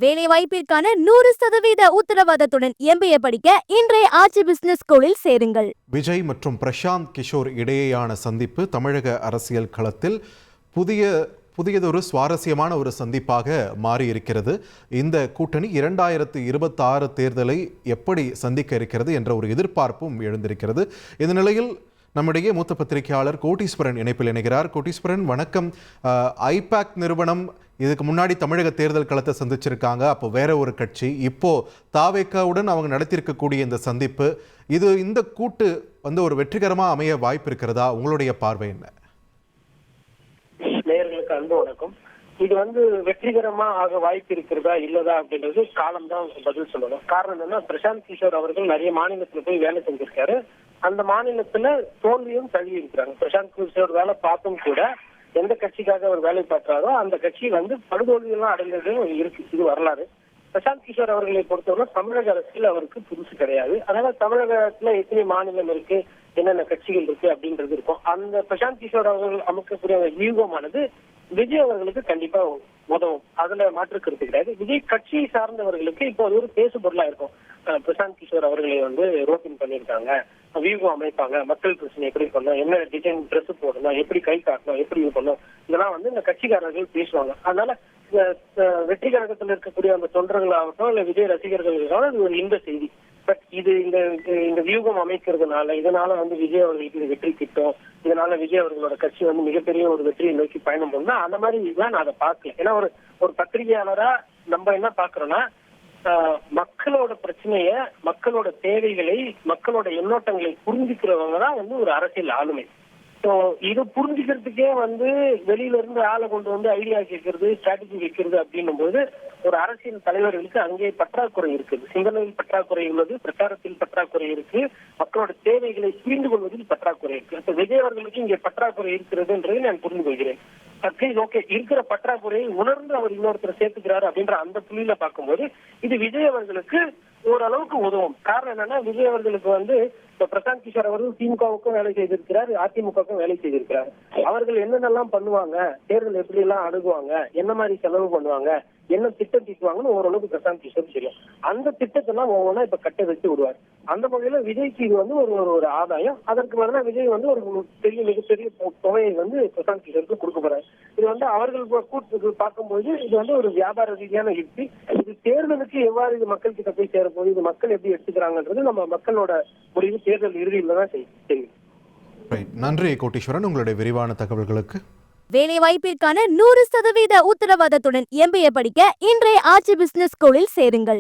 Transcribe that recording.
வேலை வாய்ப்பிற்கான 100% உத்தரவாதத்துடன் MBA படிக்க இன்றைய ஆட்சி பிசினஸ் ஸ்கூலில் சேருங்கள். விஜய் மற்றும் பிரசாந்த் கிஷோர் இடையேயான சந்திப்பு தமிழக அரசியல் களத்தில் புதியதொரு சுவாரஸ்யமான ஒரு சந்திப்பாக மாறியிருக்கிறது. இந்த கூட்டணி 2026 தேர்தலை எப்படி சந்திக்க இருக்கிறது என்ற ஒரு எதிர்பார்ப்பும் எழுந்திருக்கிறது. இந்த நிலையில் நம்முடைய மூத்த பத்திரிகையாளர் கோட்டீஸ்வரன் இணைப்பில் இணைகிறார். கோட்டீஸ்வரன், வணக்கம். ஐபேக் நிறுவனம் இதுக்கு முன்னாடி தமிழக தேர்தல் களத்தை சந்திச்சிருக்காங்க. அப்போ வேற ஒரு கட்சி, இப்போ தாவேக்காவுடன் அவங்க நடத்தியிருக்கக்கூடிய இந்த சந்திப்பு, இந்த கூட்டு ஒரு வெற்றிகரமாக அமைய வாய்ப்பு இருக்கிறதா? உங்களுடைய பார்வை என்ன? நேயர்களுக்கு அன்பு வணக்கம். இது வெற்றிகரமா ஆக வாய்ப்பு இருக்கிறதா இல்லதா அப்படின்றது காலம்தான் பதில் சொல்லணும். காரணம் என்னன்னா, பிரசாந்த் கிஷோர் அவர்கள் நிறைய மாநிலத்துல போய் வேலை செஞ்சிருக்காரு. அந்த மாநிலத்துல தோல்வியும் தள்ளி இருக்கிறாங்க. பிரசாந்த் கிஷோர் வேலை பார்த்தும் கூட எந்த கட்சிக்காக அவர் வேலை பார்க்கிறாரோ அந்த கட்சி படுதோல்வியெல்லாம் அடைந்ததும் இருக்கு. இது வரலாறு. பிரசாந்த் கிஷோர் அவர்களை பொறுத்தவரை தமிழக அரசியல் அவருக்கு புதுசு கிடையாது. அதனால தமிழகத்துல எத்தனை மாநிலம் இருக்கு, என்னென்ன கட்சிகள் இருக்கு அப்படின்றது இருக்கும். அந்த பிரசாந்த் கிஷோர் அவர்கள் அமைக்கக்கூடிய வியூகமானது விஜய் அவர்களுக்கு கண்டிப்பா உதவும். அதுல மாற்று கருத்து கிடையாது. விஜய் கட்சியை சார்ந்தவர்களுக்கு இப்போ அது ஒரு பேசு பொருளா இருக்கும். பிரசாந்த் கிஷோர் அவர்களை ரோட்டின் பண்ணியிருக்காங்க, வியூகம் அமைப்பாங்க, மக்கள் பிரச்சனை எப்படி பண்ணணும், என்ன டிசைன் ட்ரெஸ் போடணும், எப்படி கை காட்டணும், எப்படி இது பண்ணணும், இதெல்லாம் இந்த கட்சிக்காரர்கள் பேசுவாங்க. அதனால வெற்றி கழகத்தில் இருக்கக்கூடிய அந்த தொண்டர்களாகட்டும் இல்ல விஜய் ரசிகர்கள் இது ஒரு இன்ப செய்தி. பட் இந்த வியூகம் அமைக்கிறதுனால இதனால விஜய் அவர்களுக்கு இது வெற்றி கிட்டும், இதனால விஜய் அவர்களோட கட்சி மிகப்பெரிய ஒரு வெற்றியை நோக்கி பயணம் பண்ணா அந்த மாதிரி இதெல்லாம் நான் அதை பார்க்கல. ஏன்னா ஒரு பத்திரிகையாளரா நம்ம என்ன பாக்குறோம்னா, மக்களோட பிரச்சனைய, மக்களோட தேவைகளை, மக்களோட எண்ணோட்டங்களை புரிஞ்சுக்கிறவங்க தான் ஒரு அரசியல் ஆளுமை. இது புரிஞ்சுக்கிறதுக்கே வெளியில இருந்து ஆளை கொண்டு ஐடியா கேட்கறது, ஸ்ட்ராட்டஜி வைக்கிறது அப்படின்னும் போது ஒரு அரசியல் தலைவர்களுக்கு அங்கே பற்றாக்குறை இருக்குது. சிந்தனையில் பற்றாக்குறை உள்ளது, பிரச்சாரத்தில் பற்றாக்குறை இருக்கு, மக்களோட தேவைகளை புரிந்து கொள்வதில் பற்றாக்குறை இருக்கு. இப்ப விஜய் அவர்களுக்கு இங்கே பற்றாக்குறை இருக்கிறதுன்றது நான் புரிந்து கொள்கிறேன். ஓகே, இருக்கிற பற்றாக்குறையை உணர்ந்து அவர் இன்னொருத்தரை சேர்த்துக்கிறாரு அப்படின்ற அந்த புள்ளியில பார்க்கும்போது இது விஜய் அவர்களுக்கு ஓரளவுக்கு உதவும். காரணம் என்னன்னா, விஜய் அவர்களுக்கு இப்ப பிரசாந்த் கிஷோர் அவர்கள் திமுகவுக்கும் வேலை செய்திருக்கிறார், அதிமுகவுக்கும் வேலை செய்திருக்கிறார். அவர்கள் என்னென்னலாம் பண்ணுவாங்க, தேர்தல் எப்படி எல்லாம் அணுகுவாங்க, என்ன மாதிரி செலவு பண்ணுவாங்க, என்ன திட்டம் தீட்டுவாங்கன்னு ஓரளவுக்கு பிரசாந்த் கிஷோர் தெரியும். அந்த திட்டத்தெல்லாம் ஒவ்வொன்றா இப்ப கட்ட வச்சு விடுவார். அந்த வகையில விஜய்க்கு இது ஒரு ஆதாயம். அதற்கு மேல விஜய் ஒரு மிகப்பெரிய தொகையை பிரசாந்த் கிஷோருக்கு கொடுக்க போறாரு. இது அவர்கள் கூட்டத்துக்கு பார்க்கும்போது இது ஒரு வியாபார ரீதியான யுக்தி. இது தேர்தலுக்கு எவ்வாறு இது மக்கள் கிட்ட போய் சேரப்போகுது, இது மக்கள் எப்படி எடுத்துக்கிறாங்கன்றது நம்ம மக்களோட முடிவு தேர்தல் இறுதியில தான் தெரியும். நன்றி கோட்டீஸ்வரன், உங்களுடைய விரிவான தகவல்களுக்கு. வேலை வாய்ப்பிற்கான 100% உத்தரவாதத்துடன் MBA படிக்க இன்றைய ஆட்சி பிசினஸ் ஸ்கூலில் சேருங்கள்.